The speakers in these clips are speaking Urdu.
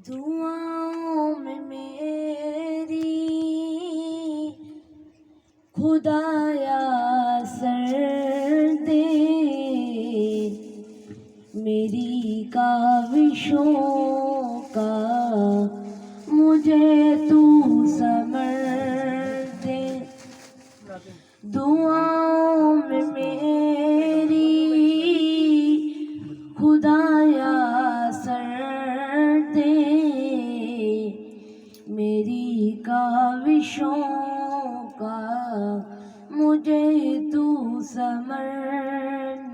دعاؤں میں میری خدایا سر دے، میری کاوشوں کا مجھے تو ثمر دے۔ دعاؤں میں میری خدایا سر دے، میری کاوشوں کا مجھے تو ثمر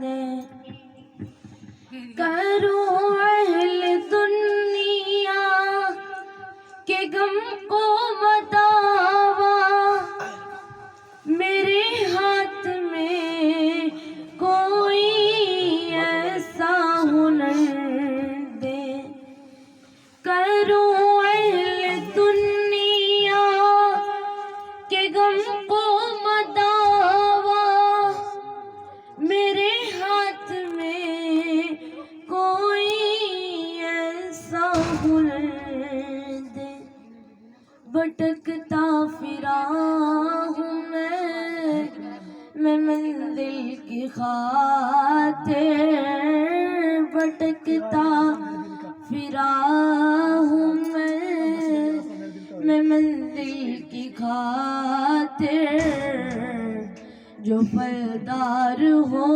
دے۔ کروں اہل دنیا کے غم کو بداوا، میرے ہاتھ میں کوئی ایسا ہنر دے۔ کروں اہل دنیا کے غم کو بداوا، میرے ہاتھ میں کوئی ایسا ہنر دے۔ بھٹکتا پھرا ہوں میں منزل کی خاطر، بھٹکتا پھرا ہوں میں منزل کی خاطر، جو پھلدار ہو